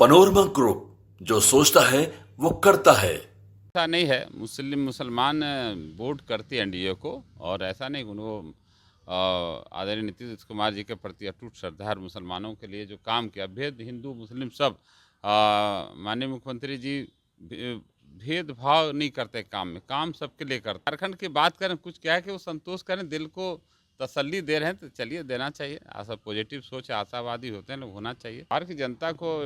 Panorama group, जो सोचता है वो करता है। ऐसा नहीं है। मुसलमान वोट करते हैं एनडीए को, और ऐसा नहीं कि उनको आदरणीय नीतीश कुमार जी के प्रति अटूट श्रद्धा है। मुसलमानों के लिए जो काम किया, भेद हिंदू मुस्लिम सब, माननीय मुख्यमंत्री जी भेदभाव नहीं करते काम में, काम सबके लिए करते। झारखंड की बात करें, कुछ क्या है कि वो संतोष करें, दिल को तसल्ली दे रहे हैं तो चलिए देना चाहिए। ऐसा पॉजिटिव सोच, आशावादी होते हैं लोग, होना चाहिए। बिहार की जनता को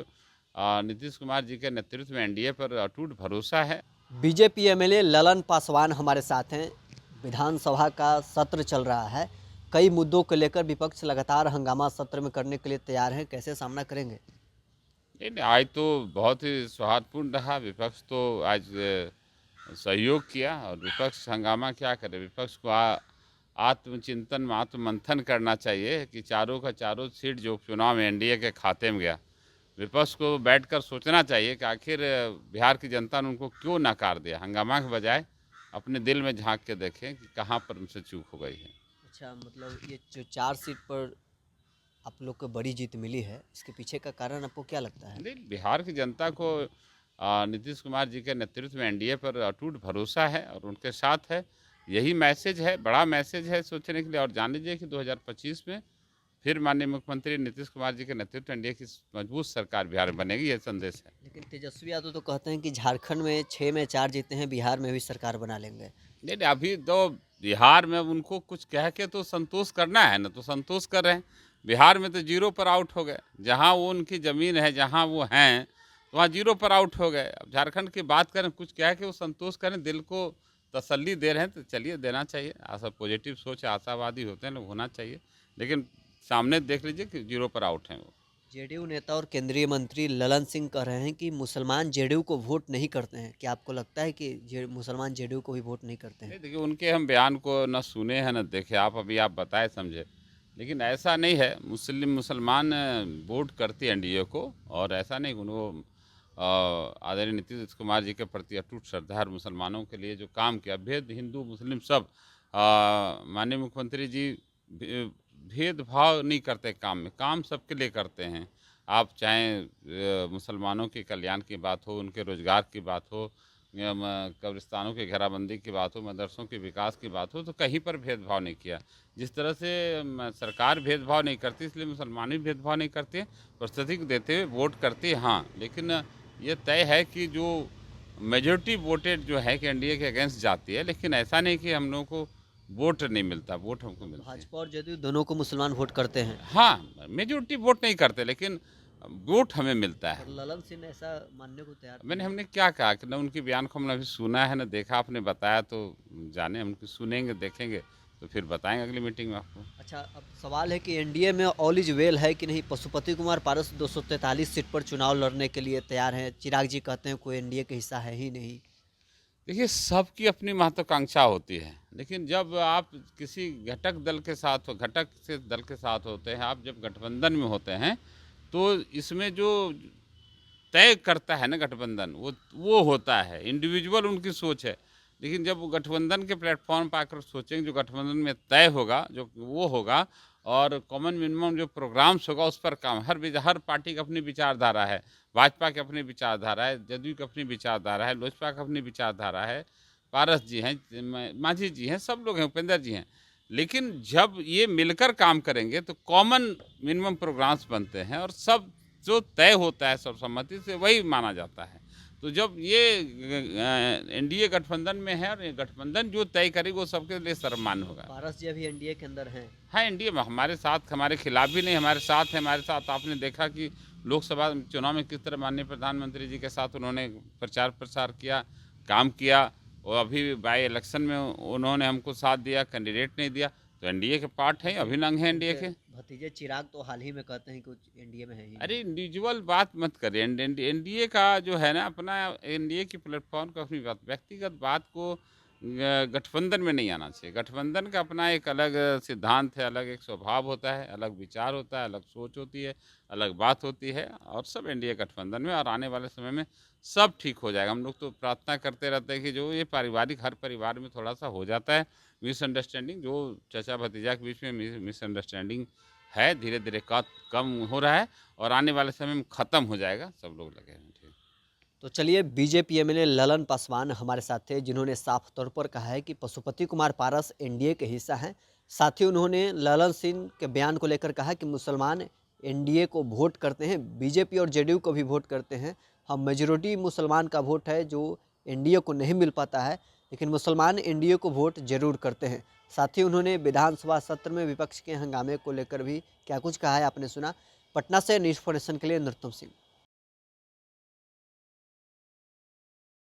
नीतीश कुमार जी के नेतृत्व में एनडीए पर अटूट भरोसा है। बीजेपी एमएलए ललन पासवान हमारे साथ हैं। विधानसभा का सत्र चल रहा है, कई मुद्दों को लेकर विपक्ष लगातार हंगामा सत्र में करने के लिए तैयार है। कैसे सामना करेंगे? नहीं, आज तो बहुत ही सौहार्दपूर्ण रहा। विपक्ष तो आज सहयोग किया, और विपक्ष हंगामा क्या करे। विपक्ष को आत्मचिंतन में आत्ममंथन करना चाहिए कि चारों का चारों सीट जो चुनाव में एनडीए के खाते में गया, विपक्ष को बैठकर सोचना चाहिए कि आखिर बिहार की जनता ने उनको क्यों नकार दिया। हंगामा के बजाय अपने दिल में झांक के देखें कि कहाँ पर उनसे चूक हो गई है। अच्छा, मतलब ये जो 4 सीट पर आप लोग को बड़ी जीत मिली है, इसके पीछे का कारण आपको क्या लगता है? नहीं, बिहार की जनता को नीतीश कुमार जी के नेतृत्व में एनडीए पर अटूट भरोसा है और उनके साथ है। यही मैसेज है, बड़ा मैसेज है सोचने के लिए। और जान लीजिए कि 2025 में फिर माननीय मुख्यमंत्री नीतीश कुमार जी के नेतृत्व में एनडीए की मजबूत सरकार बिहार में बनेगी, ये संदेश है। लेकिन तेजस्वी यादव तो कहते हैं कि झारखंड में 6 में 4 जीते हैं, बिहार में भी सरकार बना लेंगे। नहीं नहीं, अभी तो बिहार में उनको कुछ कह के तो संतोष करना है ना, तो संतोष कर रहे हैं। बिहार में तो जीरो पर आउट हो गए। जहाँ वो उनकी ज़मीन है, जहाँ वो हैं, तो वहाँ जीरो पर आउट हो गए। अब झारखंड की बात करें, कुछ कह के वो संतोष करें, दिल को तसल्ली दे रहे हैं तो चलिए देना चाहिए। ऐसा पॉजिटिव सोच, आशावादी होते हैं लोग, होना चाहिए। लेकिन सामने देख लीजिए कि जीरो पर आउट हैं वो। जेडीयू नेता और केंद्रीय मंत्री ललन सिंह कह रहे हैं कि मुसलमान जेडीयू को वोट नहीं करते हैं। क्या आपको लगता है कि मुसलमान जेडीयू को भी वोट नहीं करते हैं? नहीं, देखिए, उनके हम बयान को न सुने हैं न देखे। आप बताए समझे, लेकिन ऐसा नहीं है। मुसलमान वोट करते हैं एनडीए को, और ऐसा नहीं उनको आदरणीय नीतीश कुमार जी के प्रति अटूट श्रद्धा है। मुसलमानों के लिए जो काम किया, भेद हिंदू मुस्लिम सब, माननीय मुख्यमंत्री जी भेदभाव नहीं करते काम में, काम सबके लिए करते हैं। आप चाहे मुसलमानों के कल्याण की बात हो, उनके रोजगार की बात हो, कब्रिस्तानों की घेराबंदी की बात हो, मदरसों के विकास की बात हो, तो कहीं पर भेदभाव नहीं किया। जिस तरह से सरकार भेदभाव नहीं करती, इसलिए मुसलमान भी भेदभाव नहीं करते। प्रस्तुति देते हुए वोट करते हैं, हाँ, लेकिन ये तय है कि जो मेजोरिटी वोटेड जो है कि एनडीए के अगेंस्ट जाती है। लेकिन ऐसा नहीं कि हम लोगों को वोट नहीं मिलता, वोट हमको मिलता है। भाजपा और जेडीयू दोनों को मुसलमान वोट करते हैं। हाँ, मेजोरिटी वोट नहीं करते, लेकिन वोट हमें मिलता है। और ललन सिंह ऐसा मानने को तैयार नहीं है। हमने क्या कहा कि न उनकी बयान को हमने अभी सुना है, न देखा। आपने बताया तो जाने, हम सुनेंगे, देखेंगे, तो फिर बताएंगे अगली मीटिंग में आपको। अच्छा, अब सवाल है कि एनडीए में ऑल इज वेल है कि नहीं। पशुपति कुमार पारस 243 सीट पर चुनाव लड़ने के लिए तैयार हैं। चिराग जी कहते हैं कोई एनडीए का हिस्सा है ही नहीं। देखिए, सबकी अपनी महत्वाकांक्षा होती है, लेकिन जब आप किसी घटक दल के साथ हो, घटक से दल के साथ होते हैं, आप जब गठबंधन में होते हैं, तो इसमें जो तय करता है ना गठबंधन, वो होता है। इंडिविजुअल उनकी सोच है, लेकिन जब वो गठबंधन के प्लेटफॉर्म पर आकर सोचेंगे, जो गठबंधन में तय होगा, जो वो होगा, और कॉमन मिनिमम जो प्रोग्राम्स होगा, उस पर काम। हर पार्टी की अपनी विचारधारा है। भाजपा की अपनी विचारधारा है, जदयू की अपनी विचारधारा है, लोजपा की अपनी विचारधारा है, पारस जी हैं, मांझी जी हैं, सब लोग हैं, उपेंद्र जी हैं। लेकिन जब ये मिलकर काम करेंगे तो कॉमन मिनिमम प्रोग्राम्स बनते हैं, और सब जो तय होता है सर्वसम्मति से, वही माना जाता है। तो जब ये एनडीए गठबंधन में है, और ये गठबंधन जो तय करेगी वो सबके लिए सर्वमान्य होगा। पारस जी अभी एनडीए के अंदर हैं। हाँ, एनडीए में हमारे साथ, हमारे खिलाफ भी नहीं, हमारे साथ है। हमारे साथ आपने देखा कि लोकसभा चुनाव में किस तरह माननीय प्रधानमंत्री जी के साथ उन्होंने प्रचार प्रसार किया, काम किया। और अभी बाई इलेक्शन में उन्होंने हमको साथ दिया, कैंडिडेट नहीं दिया, तो एनडीए के पार्ट हैं, अभिनंग हैं एनडीए के। भतीजे चिराग तो हाल ही में कहते हैं कुछ एनडीए में है ही अरे, इंडिविजुअल बात मत करिए। एनडीए का जो है ना, अपना एनडीए की प्लेटफॉर्म को, अपनी बात, व्यक्तिगत बात को गठबंधन में नहीं आना चाहिए। गठबंधन का अपना एक अलग सिद्धांत है, अलग एक स्वभाव होता है, अलग विचार होता है, अलग सोच होती है, अलग बात होती है। और सब एनडीए गठबंधन में, और आने वाले समय में सब ठीक हो जाएगा। हम लोग तो प्रार्थना करते रहते हैं कि जो ये पारिवारिक, हर परिवार में थोड़ा सा हो जाता है मिसअंडरस्टैंडिंग, जो चाचा भतीजा के बीच में मिसअंडरस्टैंडिंग है, धीरे धीरे कम हो रहा है और आने वाले समय में ख़त्म हो जाएगा। सब लोग लगे हैं। ठीक। तो चलिए, बीजेपी एमएलए ललन पासवान हमारे साथ थे, जिन्होंने साफ तौर पर कहा है कि पशुपति कुमार पारस एनडीए के हिस्सा हैं। साथ ही उन्होंने ललन सिंह के बयान को लेकर कहा कि मुसलमान एनडीए को वोट करते हैं, बीजेपी और जेडीयू को भी वोट करते हैं। हम मेजोरिटी मुसलमान का वोट है जो एनडीए को नहीं मिल पाता है, लेकिन मुसलमान एनडीए को वोट जरूर करते हैं। साथ ही उन्होंने विधानसभा सत्र में विपक्ष के हंगामे को लेकर भी क्या कुछ कहा है आपने सुना। पटना से न्यूज़ 4 नेशन के लिए नरोत्तम सिंह।